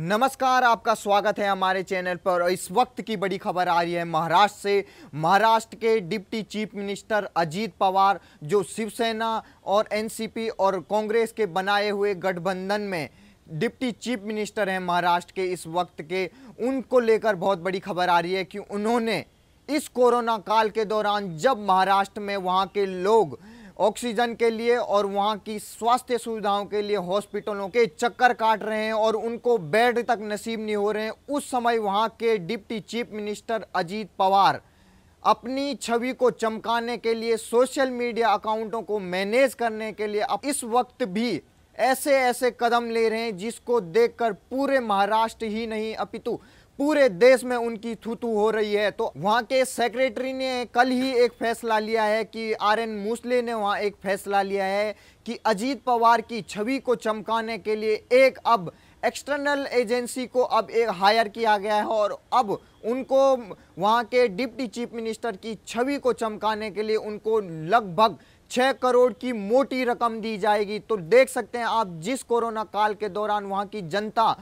नमस्कार, आपका स्वागत है हमारे चैनल पर। और इस वक्त की बड़ी खबर आ रही है महाराष्ट्र से। महाराष्ट्र के deputy chief minister Ajit Pawar, जो शिवसेना और एनसीपी और कांग्रेस के बनाए हुए गठबंधन में डिप्टी चीफ मिनिस्टर हैं महाराष्ट्र के इस वक्त के, उनको लेकर बहुत बड़ी खबर आ रही है कि उन्होंने इस कोरोना काल के दौरान, जब महाराष्ट्र में वहाँ के लोग ऑक्सीजन के लिए और वहाँ की स्वास्थ्य सुविधाओं के लिए हॉस्पिटलों के चक्कर काट रहे हैं और उनको बेड तक नसीब नहीं हो रहे हैं, उस समय वहाँ के deputy chief minister Ajit Pawar अपनी छवि को चमकाने के लिए, सोशल मीडिया अकाउंटों को मैनेज करने के लिए अब इस वक्त भी ऐसे ऐसे कदम ले रहे हैं जिसको देखकर पूरे महाराष्ट्र ही नहीं अपितु पूरे देश में उनकी थू-थू हो रही है। तो वहां के सेक्रेटरी ने कल ही एक फैसला लिया है कि आरएन मूसले ने वहां एक फैसला लिया है कि अजीत पवार की छवि को चमकाने के लिए एक अब एक्सटर्नल एजेंसी को अब एक हायर किया गया है और अब उनको वहां के डिप्टी चीफ मिनिस्टर की छवि को चमकाने के लिए उनको लगभग 6 करोड़ की मोटी रकम दी जाएगी। तो देख सकते हैं आप, जिस कोरोना काल के दौरान वहां की जनता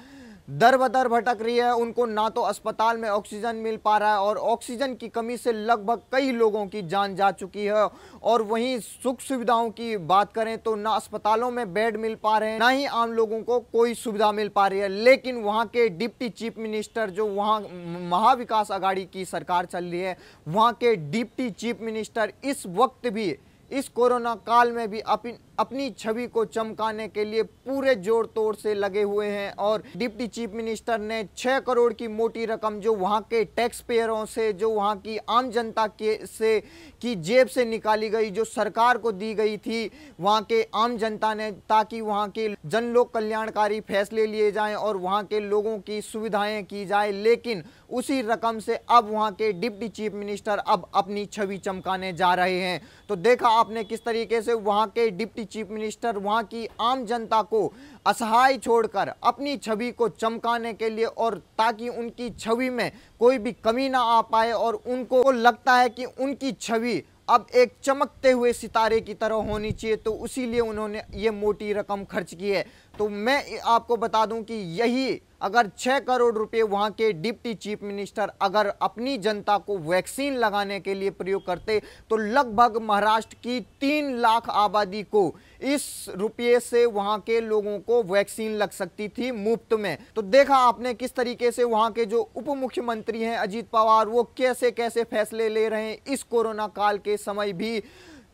दर बदर भटक रही है, उनको ना तो अस्पताल में ऑक्सीजन मिल पा रहा है और ऑक्सीजन की कमी से लगभग कई लोगों की जान जा चुकी है। और वहीं सुख सुविधाओं की बात करें तो ना अस्पतालों में बेड मिल पा रहे हैं, ना ही आम लोगों को कोई सुविधा मिल पा रही है। लेकिन वहां के डिप्टी चीफ मिनिस्टर, जो वहां महाविकास आघाड़ी की सरकार चल रही है, वहां के डिप्टी चीफ मिनिस्टर इस वक्त भी इस कोरोना काल में भी अपनी छवि को चमकाने के लिए पूरे जोर तोड़ से लगे हुए हैं। और डिप्टी चीफ मिनिस्टर ने 6 करोड़ की मोटी रकम जो वहां के टैक्स पेयरों से, जो वहां की आम जनता की जेब से निकाली गई, जो सरकार को दी गई थी वहां के आम जनता ने, ताकि वहां के जन लोक कल्याणकारी फैसले लिए जाएं और वहां के लोगों की सुविधाएं की जाए। लेकिन उसी रकम से अब वहां के डिप्टी चीफ मिनिस्टर अब अपनी छवि चमकाने जा रहे हैं। तो देखा आपने किस तरीके से वहां के डिप्टी चीफ मिनिस्टर वहां की आम जनता को असहाय छोड़कर अपनी छवि को चमकाने के लिए, और ताकि उनकी छवि में कोई भी कमी ना आ पाए और उनको लगता है कि उनकी छवि अब एक चमकते हुए सितारे की तरह होनी चाहिए, तो इसीलिए उन्होंने ये मोटी रकम खर्च की है। तो मैं आपको बता दूं कि यही अगर 6 करोड़ रुपए वहां के डिप्टी चीफ मिनिस्टर अगर अपनी जनता को वैक्सीन लगाने के लिए प्रयोग करते, तो लगभग महाराष्ट्र की 3 लाख आबादी को इस रुपये से वहां के लोगों को वैक्सीन लग सकती थी मुफ्त में। तो देखा आपने किस तरीके से वहां के जो उप मुख्यमंत्री हैं अजीत पवार, वो कैसे कैसे फैसले ले रहे हैं इस कोरोना काल के समय भी,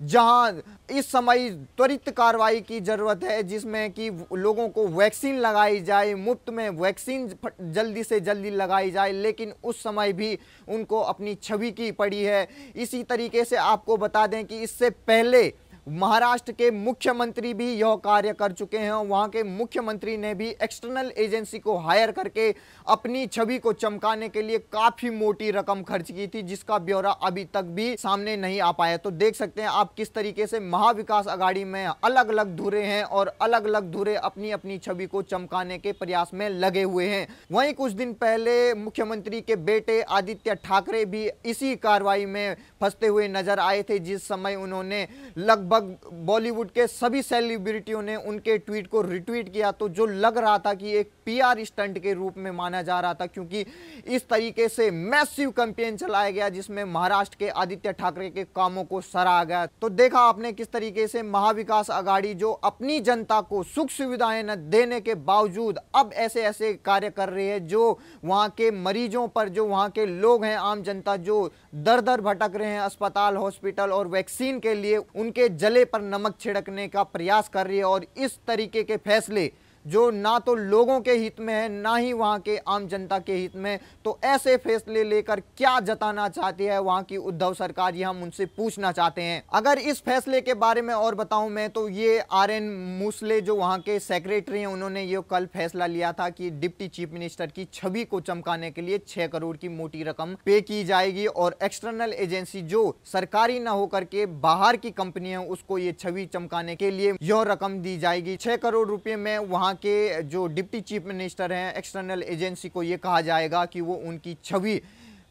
जहां इस समय त्वरित कार्रवाई की जरूरत है, जिसमें कि लोगों को वैक्सीन लगाई जाए, मुफ्त में वैक्सीन जल्दी से जल्दी लगाई जाए। लेकिन उस समय भी उनको अपनी छवि की पड़ी है। इसी तरीके से आपको बता दें कि इससे पहले महाराष्ट्र के मुख्यमंत्री भी यह कार्य कर चुके हैं। वहां के मुख्यमंत्री ने भी एक्सटर्नल एजेंसी को हायर करके अपनी छवि को चमकाने के लिए काफी मोटी रकम खर्च की थी, जिसका ब्यौरा अभी तक भी सामने नहीं आ पाया। तो देख सकते हैं आप किस तरीके से महाविकास आघाड़ी में अलग अलग धुरे हैं और अलग अलग धुरे अपनी अपनी छवि को चमकाने के प्रयास में लगे हुए हैं। वहीं कुछ दिन पहले मुख्यमंत्री के बेटे आदित्य ठाकरे भी इसी कार्रवाई में फंसते हुए नजर आए थे, जिस समय उन्होंने लगभग बॉलीवुड के सभी सेलिब्रिटियों ने उनके ट्वीट को रिट्वीट किया। तो जो लग रहा था कि एक पीआर स्टंट के रूप में माना जा रहा था, क्योंकि इस तरीके से मैसिव कैंपेन चलाया गया जिसमें महाराष्ट्र के आदित्य ठाकरे के कामों को सराहा गया। तो देखा आपने किस तरीके से महाविकास आघाड़ी जो अपनी जनता को सुख सुविधाएं न देने के बावजूद अब ऐसे ऐसे कार्य कर रही है, जो वहां के मरीजों पर, जो वहां के लोग हैं, आम जनता जो दर दर भटक रहे हैं अस्पताल, हॉस्पिटल और वैक्सीन के लिए, उनके जले पर नमक छिड़कने का प्रयास कर रही है। और इस तरीके के फैसले जो ना तो लोगों के हित में है, ना ही वहां के आम जनता के हित में, तो ऐसे फैसले लेकर क्या जताना चाहती है वहां की उद्धव सरकार, ये हम उनसे पूछना चाहते हैं। अगर इस फैसले के बारे में और बताऊं मैं, तो ये आरएन मूसले जो वहां के सेक्रेटरी हैं, उन्होंने ये कल फैसला लिया था कि डिप्टी चीफ मिनिस्टर की छवि को चमकाने के लिए 6 करोड़ की मोटी रकम पे की जाएगी और एक्सटर्नल एजेंसी जो सरकारी ना होकर के बाहर की कंपनी है, उसको ये छवि चमकाने के लिए यह रकम दी जाएगी। 6 करोड़ रुपए में वहां के जो डिप्टी चीफ मिनिस्टर हैं, एक्सटर्नल एजेंसी को यह कहा जाएगा कि वो उनकी छवि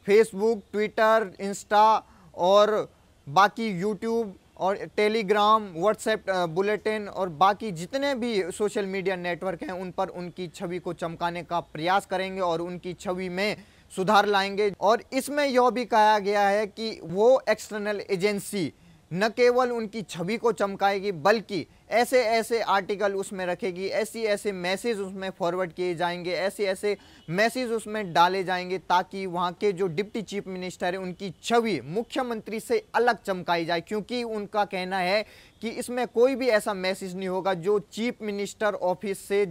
फेसबुक, ट्विटर, इंस्टा और बाकी यूट्यूब और टेलीग्राम, व्हाट्सएप बुलेटिन और बाकी जितने भी सोशल मीडिया नेटवर्क हैं उन पर उनकी छवि को चमकाने का प्रयास करेंगे और उनकी छवि में सुधार लाएंगे। और इसमें यह भी कहा गया है कि वो एक्सटर्नल एजेंसी न केवल उनकी छवि को चमकाएगी बल्कि ऐसे ऐसे आर्टिकल उसमें रखेगी, ऐसे मैसेज उसमें फॉरवर्ड किए जाएंगे, ऐसे मैसेज उसमें डाले जाएंगे ताकि वहाँ के जो डिप्टी चीफ मिनिस्टर है उनकी छवि मुख्यमंत्री से अलग चमकाई जाए। क्योंकि उनका कहना है कि इसमें कोई भी ऐसा मैसेज नहीं होगा जो चीफ मिनिस्टर ऑफिस से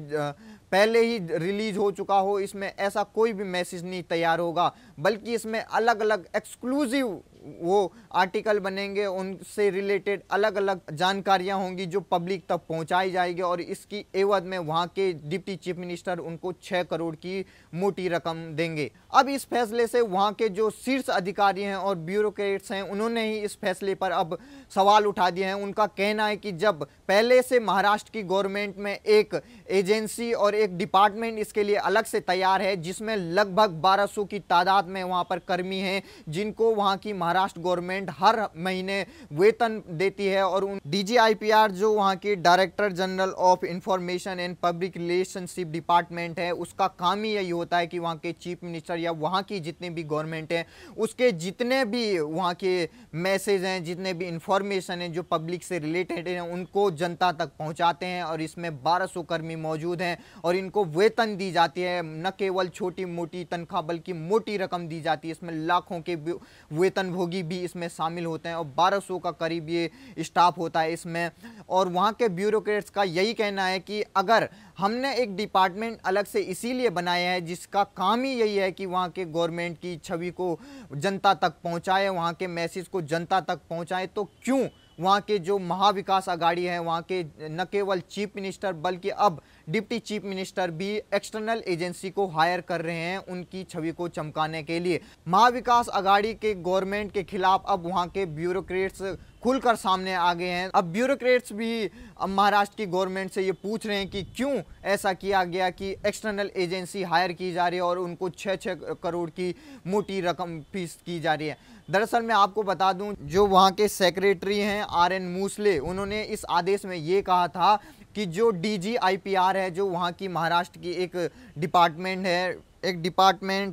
पहले ही रिलीज हो चुका हो, इसमें ऐसा कोई भी मैसेज नहीं तैयार होगा, बल्कि इसमें अलग अलग एक्सक्लूसिव वो आर्टिकल बनेंगे, उनसे रिलेटेड अलग अलग जानकारियां होंगी जो पब्लिक तक पहुंचाई जाएगी और इसकी एवज में वहां के डिप्टी चीफ मिनिस्टर उनको 6 करोड़ की मोटी रकम देंगे। अब इस फैसले से वहां के जो शीर्ष अधिकारी हैं और ब्यूरोक्रेट्स हैं उन्होंने ही इस फैसले पर अब सवाल उठा दिए हैं। उनका कहना है कि जब पहले से महाराष्ट्र की गवर्नमेंट में एक एजेंसी और एक डिपार्टमेंट इसके लिए अलग से तैयार है जिसमें लगभग 1200 की तादाद में वहां पर कर्मी हैं जिनको वहां की महाराष्ट्र गवर्नमेंट हर महीने वेतन देती है और उन DGIPR जो वहां के director general of information and public relationship department है उसका काम ही यही होता है कि वहां के चीफ मिनिस्टर या वहां की जितनी भी गवर्नमेंट है उसके जितने भी वहां के मैसेज हैं, जितने भी इंफॉर्मेशन है जो पब्लिक से रिलेटेड है उनको जनता तक पहुंचाते हैं। और इसमें 1200 कर्मी मौजूद हैं और इनको वेतन दी जाती है, न केवल छोटी मोटी तनख्वाह बल्कि मोटी रकम दी जाती है। इसमें लाखों के वेतन भोगी भी इसमें शामिल होते हैं और 1200 का करीब ये स्टाफ होता है इसमें। और वहाँ के ब्यूरोक्रेट्स का यही कहना है कि अगर हमने एक डिपार्टमेंट अलग से इसीलिए बनाया है जिसका काम ही यही है कि वहाँ के गवर्नमेंट की छवि को जनता तक पहुँचाए, वहाँ के मैसेज को जनता तक पहुँचाए, तो क्यों वहाँ के जो महाविकास अघाड़ी है वहाँ के न केवल चीफ मिनिस्टर बल्कि अब डिप्टी चीफ मिनिस्टर भी एक्सटर्नल एजेंसी को हायर कर रहे हैं उनकी छवि को चमकाने के लिए। महाविकास अघाड़ी के गवर्नमेंट के खिलाफ अब वहाँ के ब्यूरोक्रेट्स खुलकर सामने आ गए हैं। अब ब्यूरोक्रेट्स भी अब महाराष्ट्र की गवर्नमेंट से ये पूछ रहे हैं कि क्यों ऐसा किया गया कि एक्सटर्नल एजेंसी हायर की जा रही है और उनको 6-6 करोड़ की मोटी रकम फीस की जा रही है। दरअसल मैं आपको बता दूं जो वहाँ के सेक्रेटरी हैं RN मूसले, उन्होंने इस आदेश में ये कहा था कि जो DGIPR है जो वहाँ की महाराष्ट्र की एक डिपार्टमेंट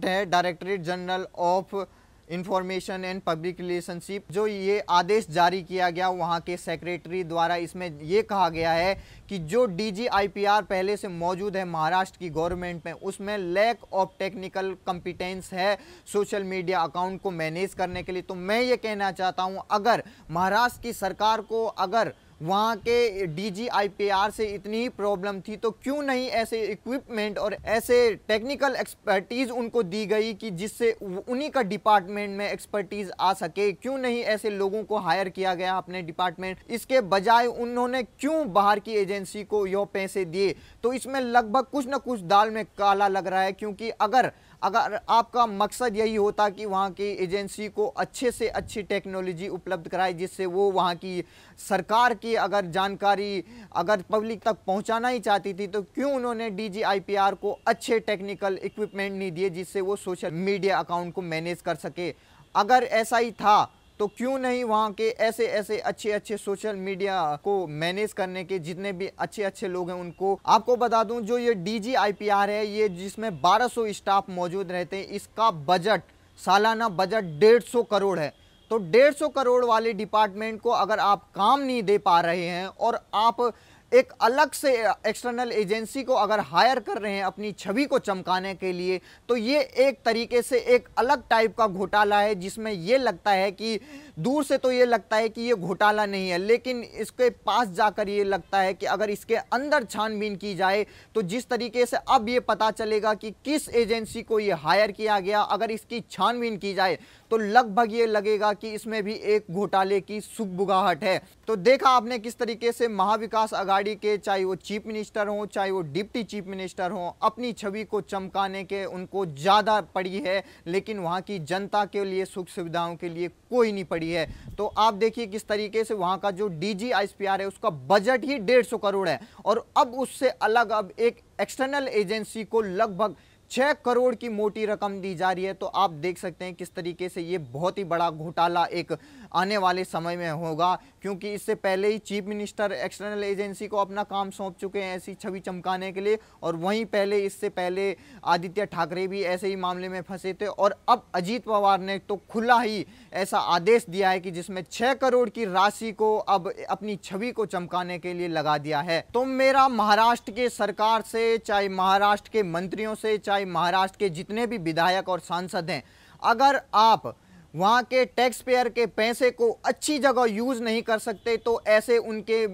है directorate general of information and public relationship, जो ये आदेश जारी किया गया वहाँ के सेक्रेटरी द्वारा, इसमें ये कहा गया है कि जो DGIPR पहले से मौजूद है महाराष्ट्र की गवर्नमेंट में उसमें लैक ऑफ टेक्निकल कॉम्पिटेंस है सोशल मीडिया अकाउंट को मैनेज करने के लिए। तो मैं ये कहना चाहता हूँ अगर महाराष्ट्र की सरकार को अगर वहाँ के DGIPR से इतनी ही प्रॉब्लम थी तो क्यों नहीं ऐसे इक्विपमेंट और ऐसे टेक्निकल एक्सपर्टीज़ उनको दी गई कि जिससे उन्हीं का डिपार्टमेंट में एक्सपर्टीज़ आ सके। क्यों नहीं ऐसे लोगों को हायर किया गया अपने डिपार्टमेंट, इसके बजाय उन्होंने क्यों बाहर की एजेंसी को यह पैसे दिए। तो इसमें लगभग कुछ न कुछ दाल में काला लग रहा है, क्योंकि अगर आपका मकसद यही होता कि वहाँ की एजेंसी को अच्छे से अच्छी टेक्नोलॉजी उपलब्ध कराए जिससे वो वहाँ की सरकार की अगर जानकारी अगर पब्लिक तक पहुँचाना ही चाहती थी तो क्यों उन्होंने DGIPR को अच्छे टेक्निकल इक्विपमेंट नहीं दिए जिससे वो सोशल मीडिया अकाउंट को मैनेज कर सके। अगर ऐसा ही था तो क्यों नहीं वहाँ के ऐसे अच्छे सोशल मीडिया को मैनेज करने के जितने भी अच्छे लोग हैं उनको। आपको बता दूं जो ये DGIPR है ये जिसमें 1200 स्टाफ मौजूद रहते हैं, इसका बजट सालाना बजट 150 करोड़ है। तो 150 करोड़ वाले डिपार्टमेंट को अगर आप काम नहीं दे पा रहे हैं और आप एक अलग से एक्सटर्नल एजेंसी को अगर हायर कर रहे हैं अपनी छवि को चमकाने के लिए, तो ये एक तरीके से एक अलग टाइप का घोटाला है जिसमें ये लगता है कि दूर से तो ये लगता है कि ये घोटाला नहीं है, लेकिन इसके पास जाकर ये लगता है कि अगर इसके अंदर छानबीन की जाए तो जिस तरीके से अब ये पता चलेगा कि किस एजेंसी को ये हायर किया गया, अगर इसकी छानबीन की जाए तो लगभग ये लगेगा कि इसमें भी एक घोटाले की सुगबुगाहट है। तो देखा आपने किस तरीके से महाविकास अघाड़ी के चाहे वो चीफ मिनिस्टर हो चाहे वो डिप्टी चीफ मिनिस्टर हो अपनी छवि को चमकाने के उनको ज़्यादा पड़ी है, लेकिन वहाँ की जनता के लिए सुख सुविधाओं के लिए कोई नहीं पड़ी है। तो आप देखिए किस तरीके से वहाँ का जो DGIPR है उसका बजट ही 150 करोड़ है और अब उससे अलग अब एक एक्सटर्नल एजेंसी को लगभग 6 करोड़ की मोटी रकम दी जा रही है। तो आप देख सकते हैं किस तरीके से ये बहुत ही बड़ा घोटाला एक आने वाले समय में होगा, क्योंकि इससे पहले ही चीफ मिनिस्टर एक्सटर्नल एजेंसी को अपना काम सौंप चुके हैं ऐसी छवि चमकाने के लिए, और वहीं पहले इससे पहले आदित्य ठाकरे भी ऐसे ही मामले में फंसे थे। और अब अजीत पवार ने तो खुला ही ऐसा आदेश दिया है कि जिसमें 6 करोड़ की राशि को अब अपनी छवि को चमकाने के लिए लगा दिया है। तो मेरा महाराष्ट्र के सरकार से, चाहे महाराष्ट्र के मंत्रियों से, चाहे महाराष्ट्र के जितने भी विधायक और सांसद हैं, अगर आप वहाँ के टैक्स पेयर के पैसे को अच्छी जगह यूज़ नहीं कर सकते तो ऐसे उनके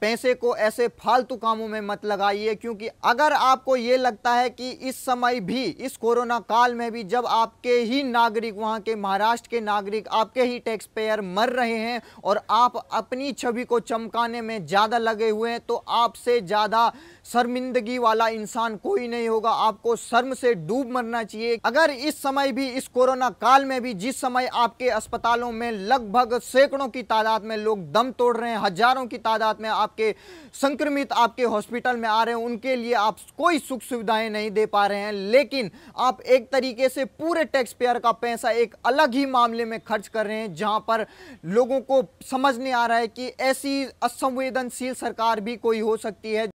पैसे को ऐसे फालतू कामों में मत लगाइए। क्योंकि अगर आपको ये लगता है कि इस समय भी, इस कोरोना काल में भी, जब आपके ही नागरिक, वहाँ के महाराष्ट्र के नागरिक, आपके ही टैक्स पेयर मर रहे हैं और आप अपनी छवि को चमकाने में ज़्यादा लगे हुए हैं, तो आपसे ज़्यादा शर्मिंदगी वाला इंसान कोई नहीं होगा। आपको शर्म से डूब मरना चाहिए। अगर इस समय भी, इस कोरोना काल में भी, जिस समय आपके अस्पतालों में लगभग सैकड़ों की तादाद में लोग दम तोड़ रहे हैं, हजारों की तादाद में आपके संक्रमित आपके हॉस्पिटल में आ रहे हैं, उनके लिए आप कोई सुख सुविधाएं नहीं दे पा रहे हैं, लेकिन आप एक तरीके से पूरे टैक्स पेयर का पैसा एक अलग ही मामले में खर्च कर रहे हैं, जहां पर लोगों को समझ नहीं आ रहा है कि ऐसी असंवेदनशील सरकार भी कोई हो सकती है।